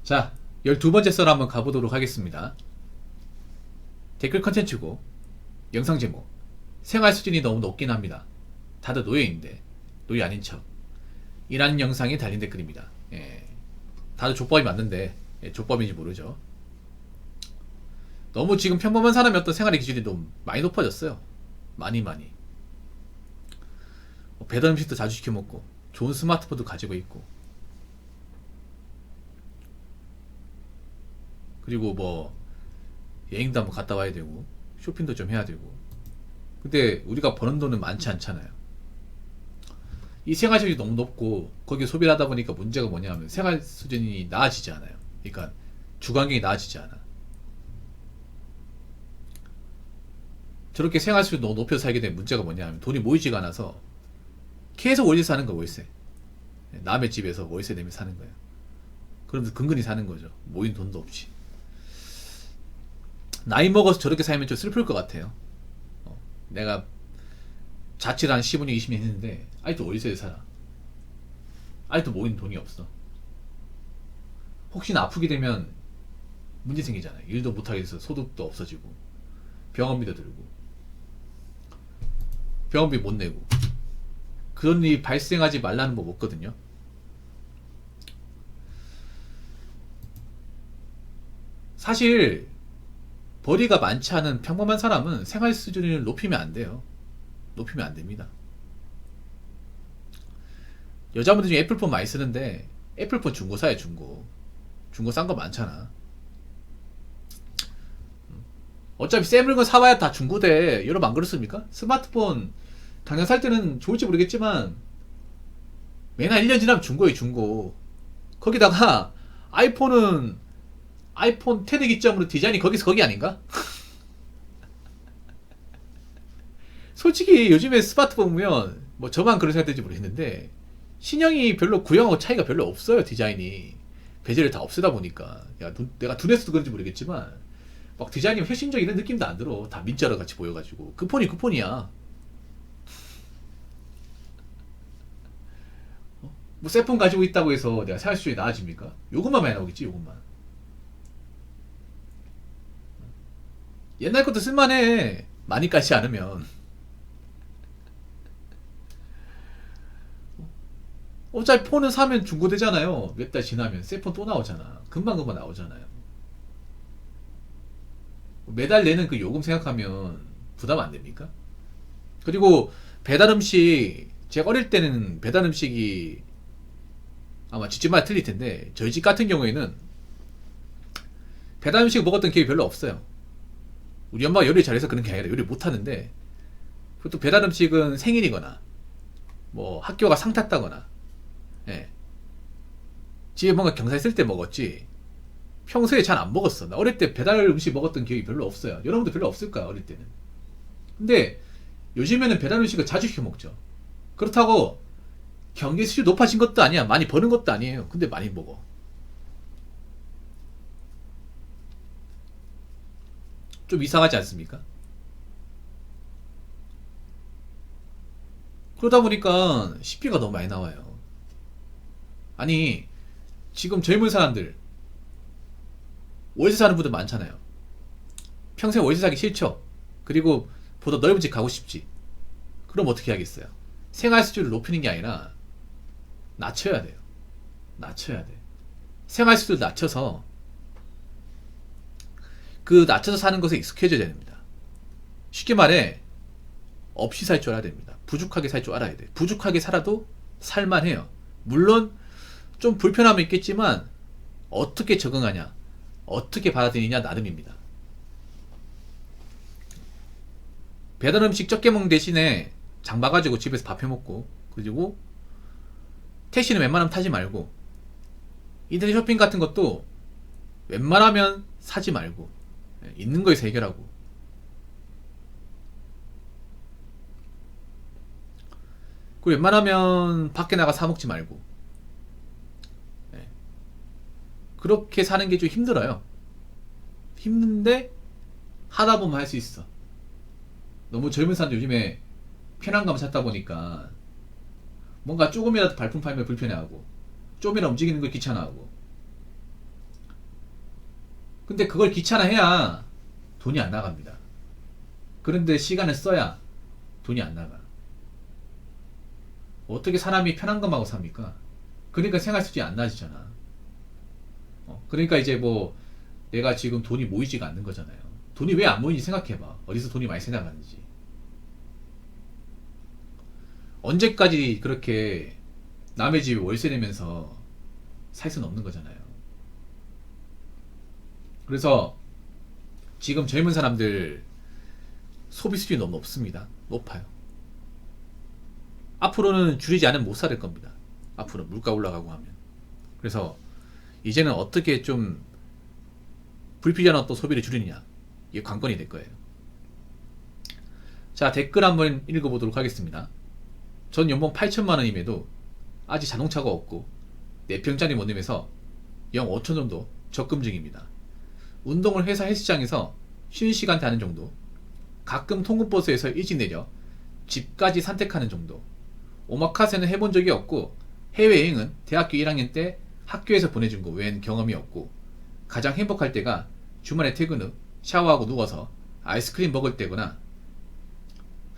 자, 12번째 썰 한번 가보도록 하겠습니다. 댓글 컨텐츠고 영상 제목 생활 수준이 너무 높긴 합니다. 다들 노예인데 노예 아닌 척 이라는 영상에 달린 댓글입니다. 다들 족밥이 맞는데 족밥인지 모르죠. 너무 지금 평범한 사람의 어떤 생활의 기준이 너무 많이 높아졌어요. 많이 배달 음식도 자주 시켜 먹고 좋은 스마트폰도 가지고 있고, 그리고 뭐 여행도 한번 갔다 와야 되고 쇼핑도 좀 해야 되고. 근데 우리가 버는 돈은 많지 않잖아요. 이 생활 수준이 너무 높고 거기에 소비를 하다 보니까 문제가 뭐냐면 생활 수준이 나아지지 않아요. 그러니까 주관경이 나아지지 않아. 저렇게 생활 수준이 너무 높여서 살게 되면 문제가 뭐냐면 돈이 모이지가 않아서 계속 월세 사는 거. 월세, 남의 집에서 월세 내며 사는 거예요. 그러면서 근근히 사는 거죠. 모인 돈도 없이. 나이 먹어서 저렇게 살면 좀 슬플 것 같아요. 내가 자취를 한 15년 20년 했는데 아직도 월세에 살아. 아직도 모인 돈이 없어. 혹시나 아프게 되면 문제 생기잖아요. 일도 못하게 돼서 소득도 없어지고 병원비도 들고 병원비 못 내고. 그런 일이 발생하지 말라는 법 없거든요. 사실 벌이가 많지 않은 평범한 사람은 생활 수준을 높이면 안 돼요. 높이면 안 됩니다. 여자분들 중에 애플폰 많이 쓰는데 애플폰 중고 사요. 중고 싼 거 많잖아. 어차피 새 물건 사와야 다 중고돼. 여러분 안 그렇습니까? 스마트폰 당장 살 때는 좋을지 모르겠지만 매날 1년 지나면 중고예요. 중고. 거기다가 아이폰은 아이폰 10의 기점으로 디자인이 거기 아닌가? 솔직히 요즘에 스마트폰 보면 뭐 저만 그런 생각될지 모르겠는데 신형이 별로 구형하고 차이가 별로 없어요. 디자인이 베젤을 다 없애다 보니까. 내가 눈에서도 그런지 모르겠지만 막 디자인이 혁신적 이런 느낌도 안 들어. 다 민자로 같이 보여가지고 그 폰이 그 폰이야. 뭐 새 폰 가지고 있다고 해서 내가 생활 수준이 나아집니까? 요것만 많이 나오겠지. 요것만. 옛날 것도 쓸만해. 많이 까지 않으면. 어차피 폰은 사면 중고되잖아요. 몇 달 지나면 새 폰 또 나오잖아. 금방 나오잖아요. 매달 내는 그 요금 생각하면 부담 안 됩니까? 그리고 배달 음식, 제가 어릴 때는 배달 음식이 아마 집집마다 틀릴 텐데 저희 집 같은 경우에는 배달 음식 먹었던 기억이 별로 없어요. 우리 엄마가 요리 잘해서 그런 게 아니라 요리 못하는데, 또 배달 음식은 생일이거나 뭐 학교가 상 탔다거나, 집에 뭔가 경사 있을 때 먹었지 평소에 잘 안 먹었어. 나 어릴 때 배달 음식 먹었던 기억이 별로 없어요. 여러분도 별로 없을 거야 어릴 때는. 근데 요즘에는 배달 음식을 자주 시켜 먹죠. 그렇다고 경제 수준이 높아진 것도 아니야. 많이 버는 것도 아니에요. 근데 많이 먹어. 좀 이상하지 않습니까? 그러다 보니까 식비가 너무 많이 나와요. 아니, 지금 젊은 사람들 월세 사는 분들 많잖아요. 평생 월세 사기 싫죠. 그리고 보다 넓은 집 가고 싶지. 그럼 어떻게 하겠어요? 생활 수준을 높이는 게 아니라 낮춰야 돼요. 낮춰야 돼. 생활 수준을 낮춰서 그 낮춰서 사는 것에 익숙해져야 됩니다. 쉽게 말해 없이 살 줄 알아야 됩니다. 부족하게 살 줄 알아야 돼. 부족하게 살아도 살만해요. 물론 좀 불편함은 있겠지만 어떻게 적응하냐, 어떻게 받아들이냐 나름입니다. 배달 음식 적게 먹는 대신에 장 봐가지고 집에서 밥 해먹고, 그리고 택시는 웬만하면 타지 말고, 인터넷 쇼핑 같은 것도 웬만하면 사지 말고 있는 거에서 해결하고, 그리고 웬만하면 밖에 나가 사 먹지 말고. 그렇게 사는 게 좀 힘들어요. 힘든데 하다 보면 할 수 있어. 너무 젊은 사람들 요즘에 편안감 찾다 보니까 뭔가 조금이라도 발품 팔면 불편해하고, 좀이라 움직이는 거 귀찮아하고, 근데 그걸 귀찮아해야 돈이 안 나갑니다. 그런데 시간을 써야 돈이 안 나가. 어떻게 사람이 편한 것만 하고 삽니까? 그러니까 생활 수준이 안 나아지잖아. 그러니까 이제 뭐 내가 지금 돈이 모이지가 않는 거잖아요. 돈이 왜 안 모이는지 생각해봐. 어디서 돈이 많이 생겨나는지. 언제까지 그렇게 남의 집에 월세 내면서 살 수는 없는 거잖아요. 그래서 지금 젊은 사람들 소비 수준이 너무 높습니다. 높아요. 앞으로는 줄이지 않으면 못 살 겁니다. 앞으로 물가 올라가고 하면. 그래서 이제는 어떻게 좀 불필요한 또 소비를 줄이느냐, 이게 관건이 될 거예요. 자, 댓글 한번 읽어보도록 하겠습니다. 전 연봉 8천만 원임에도 아직 자동차가 없고 4평짜리 모델에서 영 5천 정도 적금 중입니다. 운동을 회사 헬스장에서 쉬는 시간대 하는 정도, 가끔 통근버스에서 일찍 내려 집까지 산책하는 정도. 오마카세는 해본 적이 없고 해외여행은 대학교 1학년 때 학교에서 보내준 거 외엔 경험이 없고, 가장 행복할 때가 주말에 퇴근 후 샤워하고 누워서 아이스크림 먹을 때거나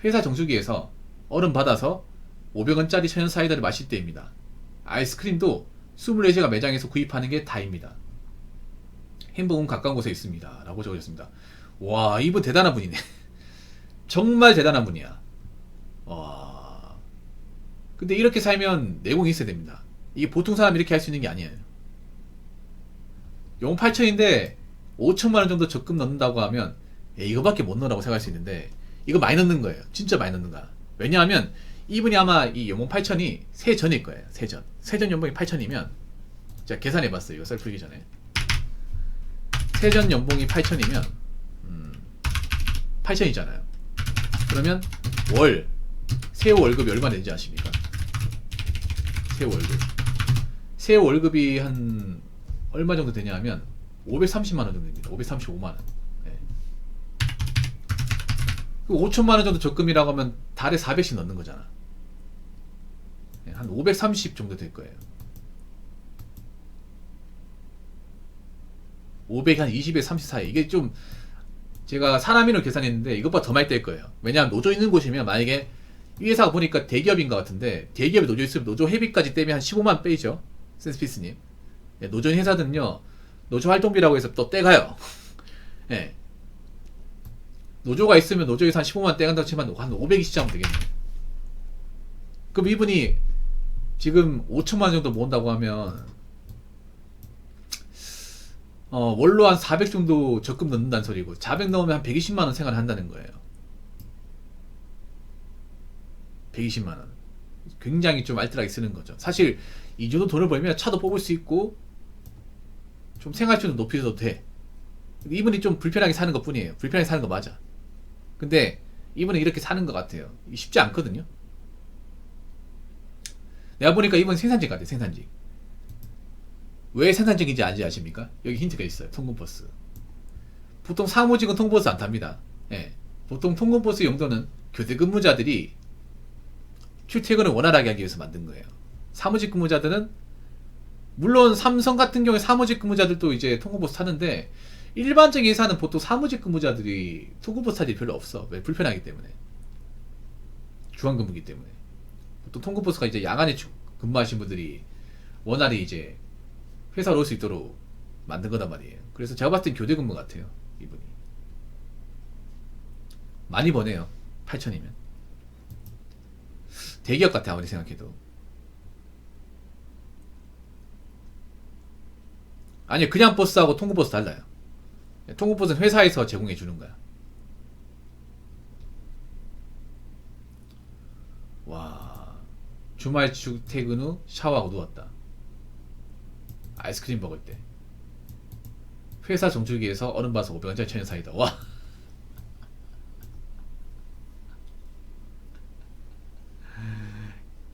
회사 정수기에서 얼음 받아서 500원짜리 천연 사이다를 마실 때입니다. 아이스크림도 24시간 매장에서 구입하는 게 다입니다. 행복은 가까운 곳에 있습니다. 라고 적어줬습니다. 와, 이분 대단한 분이네. 정말 대단한 분이야. 와. 근데 이렇게 살면 내공이 있어야 됩니다. 이게 보통 사람이 이렇게 할 수 있는 게 아니에요. 용 8천인데 5천만원 정도 적금 넣는다고 하면 이거밖에 못 넣으라고 생각할 수 있는데, 이거 많이 넣는 거예요. 진짜 많이 넣는 거야. 왜냐하면 이분이 아마 이 연봉 8천이 세전일 거예요. 세전 연봉이 8천이면 제가 계산해봤어요. 이거 썰 풀기 전에. 세전 연봉이 8천이면 8천이잖아요. 그러면 세후 월급이 얼마 되는지 아십니까? 세후 월급이 한 얼마 정도 되냐 하면 530만원 정도 됩니다. 535만원. 네. 5천만원 정도 적금이라고 하면 달에 400씩 넣는 거잖아. 네, 한 530 정도 될 거예요. 500 한 20에 30 사이. 이게 좀 제가 사람인으로 계산했는데 이것보다 더 많이 뗄 거예요. 왜냐하면 노조 있는 곳이면, 만약에 이 회사가 보니까 대기업인 것 같은데 대기업에 노조 있으면 노조 회비까지 떼면 한 15만 빼이죠. 센스피스님. 네, 노조인 회사들은요, 노조 활동비라고 해서 또 떼가요. 네. 노조가 있으면 노조에서 한 15만 떼간다고 치면 한 520 잡으면 되겠네. 그럼 이분이 지금 5천만 원 정도 모은다고 하면 월로 한 400 정도 적금 넣는다는 소리고, 400 넣으면 한 120만 원 생활을 한다는 거예요. 120만 원. 굉장히 좀 알뜰하게 쓰는 거죠. 사실 이 정도 돈을 벌면 차도 뽑을 수 있고 좀 생활 수준도 높여도 돼. 이분이 좀 불편하게 사는 것 뿐이에요. 불편하게 사는 거 맞아. 근데 이분은 이렇게 사는 것 같아요. 쉽지 않거든요. 내가 보니까 이분 생산직 같아요. 생산직. 왜 생산직인지 아십니까? 여기 힌트가 있어요. 통근버스. 보통 사무직은 통근버스 안 탑니다. 예. 보통 통근버스 용도는 교대 근무자들이 출퇴근을 원활하게 하기 위해서 만든 거예요. 사무직 근무자들은, 물론 삼성 같은 경우에 사무직 근무자들도 이제 통근버스 타는데, 일반적인 회사는 보통 사무직 근무자들이 통근버스 탈 일이 별로 없어. 왜? 불편하기 때문에. 주간근무기 때문에. 보통 통근버스가 이제 야간에 근무하신 분들이 원활히 이제 회사로 올 수 있도록 만든 거단 말이에요. 그래서 제가 봤을 땐 교대 근무 같아요. 이분이 많이 버네요. 8천이면 대기업 같아, 아무리 생각해도. 아니, 그냥 버스하고 통근버스 달라요. 통근버스는 회사에서 제공해 주는 거야. 와, 주말 퇴근 후 샤워하고 누웠다. 아이스크림 먹을 때. 회사 정수기에서 얼음 봐서 500원짜리 천연 사이다. 와.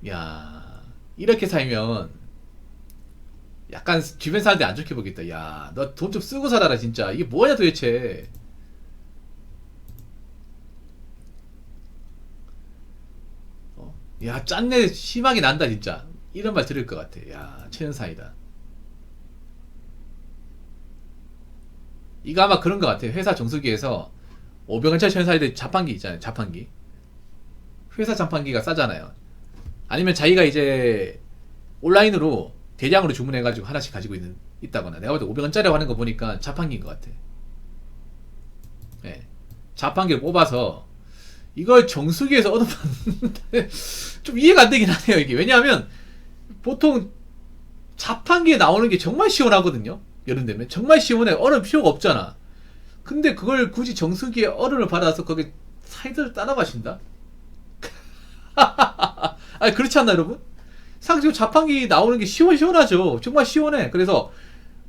야, 이렇게 살면 약간 주변 사람들이 안 좋게 보겠다. 야, 너 돈 좀 쓰고 살아라 진짜. 이게 뭐야 도대체. 야, 짠내 심하게 난다 진짜. 이런 말 들을 것 같아. 야, 천연 사이다. 이거 아마 그런 것 같아요. 회사 정수기에서 500원짜리 천사이드 자판기 있잖아요. 자판기. 회사 자판기가 싸잖아요. 아니면 자기가 이제 온라인으로 대량으로 주문해가지고 하나씩 가지고 있다거나. 내가 볼 때 500원짜리 하는 거 보니까 자판기인 것 같아. 네. 자판기를 뽑아서 이걸 정수기에서 얻어봤는데 좀 이해가 안 되긴 하네요. 이게 왜냐하면 보통 자판기에 나오는 게 정말 시원하거든요. 여름 되면 정말 시원해. 얼음 필요가 없잖아. 근데 그걸 굳이 정수기에 얼음을 받아서 거기 사이드를 따라 마신다? 아니 그렇지 않나 여러분? 상식적으로 자판기 나오는 게 시원하죠. 정말 시원해. 그래서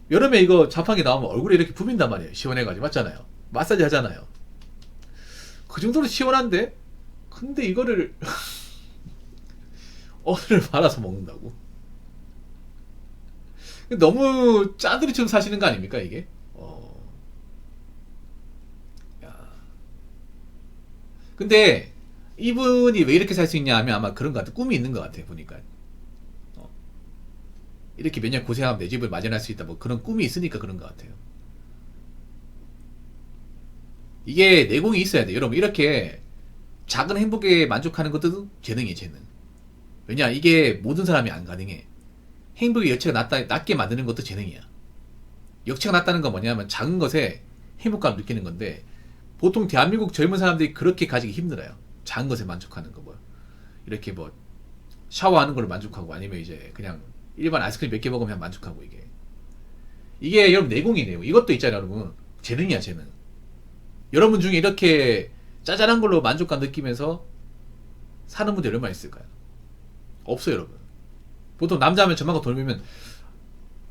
여름에 이거 자판기 나오면 얼굴에 이렇게 부빈단 말이에요. 시원해가지고 맞잖아요. 마사지 하잖아요. 그 정도로 시원한데 근데 이거를 얼음을 받아서 먹는다고? 너무 짜들이처럼 사시는 거 아닙니까 이게? 야. 근데 이분이 왜 이렇게 살 수 있냐 하면 아마 그런 것 같아. 꿈이 있는 것 같아 보니까. 이렇게 몇 년 고생하면 내 집을 마련할 수 있다 뭐 그런 꿈이 있으니까 그런 것 같아요. 이게 내공이 있어야 돼. 여러분 이렇게 작은 행복에 만족하는 것도 재능이에요. 재능. 왜냐 이게 모든 사람이 안 가능해. 행복의 여체가 낮게 만드는 것도 재능이야. 역체가 낮다는 건 뭐냐면 작은 것에 행복감을 느끼는 건데 보통 대한민국 젊은 사람들이 그렇게 가지기 힘들어요. 작은 것에 만족하는 거 뭐 이렇게 뭐 샤워하는 걸로 만족하고 아니면 이제 그냥 일반 아이스크림 몇 개 먹으면 그냥 만족하고 이게 여러분 내공이네요. 이것도 있잖아요 여러분. 재능이야 재능. 여러분 중에 이렇게 짜잘한 걸로 만족감 느끼면서 사는 분들 얼마나 있을까요? 없어요 여러분. 보통 남자면 저만큼 돈 벌면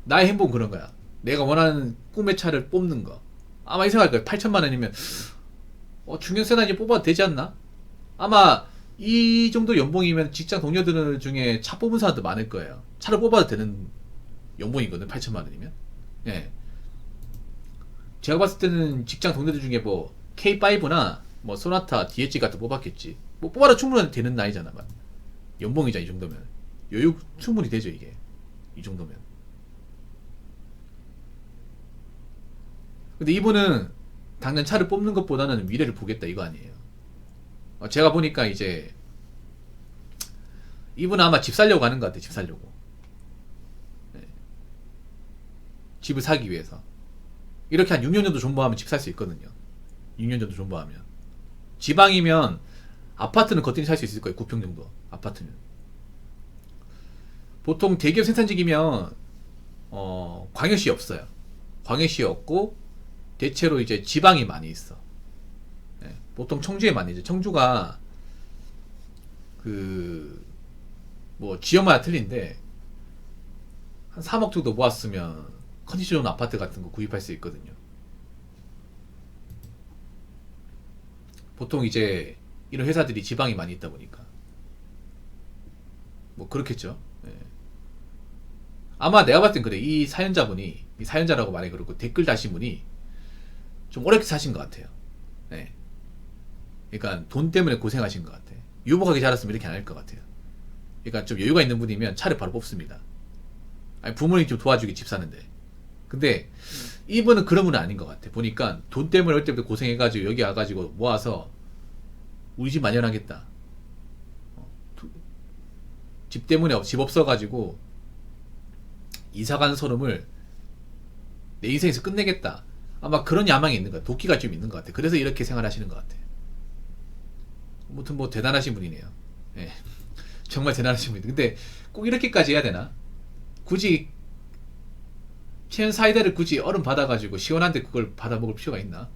나의 행복은 그런 거야. 내가 원하는 꿈의 차를 뽑는 거. 아마 이 생각할 거야. 8천만 원이면 중형 세단 이제 뽑아도 되지 않나? 아마 이 정도 연봉이면 직장 동료들 중에 차 뽑은 사람도 많을 거예요. 차를 뽑아도 되는 연봉이거든 8천만 원이면. 예. 제가 봤을 때는 직장 동료들 중에 뭐 K5나 뭐 소나타, DH 같은 거 뽑았겠지. 뭐 뽑아도 충분히 되는 나이잖아. 연봉이잖아 이 정도면. 여유 충분히 되죠 이게. 이 정도면. 근데 이분은 당장 차를 뽑는 것보다는 미래를 보겠다 이거 아니에요. 제가 보니까 이제 이분은 아마 집 살려고 하는 것 같아. 집 살려고. 네. 집을 사기 위해서. 이렇게 한 6년 정도 존버하면 집 살 수 있거든요. 6년 정도 존버하면. 지방이면 아파트는 거뜬히 살 수 있을 거예요. 9평 정도 아파트는. 보통 대기업 생산직이면 광역시 없어요. 광역시 없고 대체로 이제 지방이 많이 있어. 네. 보통 청주에 많이 있죠. 청주가 뭐 지역마다 틀린데 한 3억 정도 모았으면 컨디션 좋은 아파트 같은 거 구입할 수 있거든요. 보통 이제 이런 회사들이 지방이 많이 있다 보니까 뭐 그렇겠죠. 네. 아마 내가 봤을 땐 그래. 이 사연자라고 말해 그렇고 댓글 다신 분이 좀 오래 사신 것 같아요. 네. 그러니까 돈 때문에 고생하신 것 같아. 유복하게 자랐으면 이렇게 안 할 것 같아요. 그러니까 좀 여유가 있는 분이면 차를 바로 뽑습니다. 아니 부모님 좀 도와주기 집 사는데. 근데 이분은 그런 분은 아닌 것 같아. 보니까 돈 때문에 올 때부터 고생해가지고 여기 와가지고 모아서 우리 집 마련하겠다. 집 때문에 집 없어가지고 이사가는 소름을 내 인생에서 끝내겠다. 아마 그런 야망이 있는 것 같아. 도끼가 좀 있는 것 같아. 그래서 이렇게 생활하시는 것 같아. 아무튼 뭐 대단하신 분이네요. 네. 정말 대단하신 분이. 근데 꼭 이렇게까지 해야 되나? 굳이 체온 사이다를 굳이 얼음 받아가지고 시원한데 그걸 받아 먹을 필요가 있나?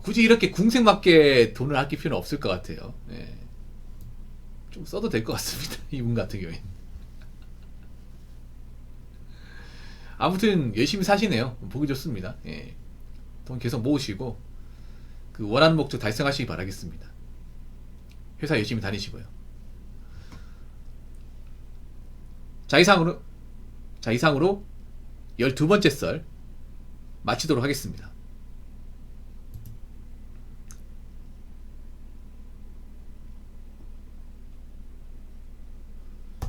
굳이 이렇게 궁색맞게 돈을 아낄 필요는 없을 것 같아요. 네. 좀 써도 될 것 같습니다. 이분 같은 경우에는. 아무튼 열심히 사시네요. 보기 좋습니다. 예. 돈 계속 모으시고 그 원하는 목적 달성하시기 바라겠습니다. 회사 열심히 다니시고요. 자 이상으로 12번째 썰 마치도록 하겠습니다.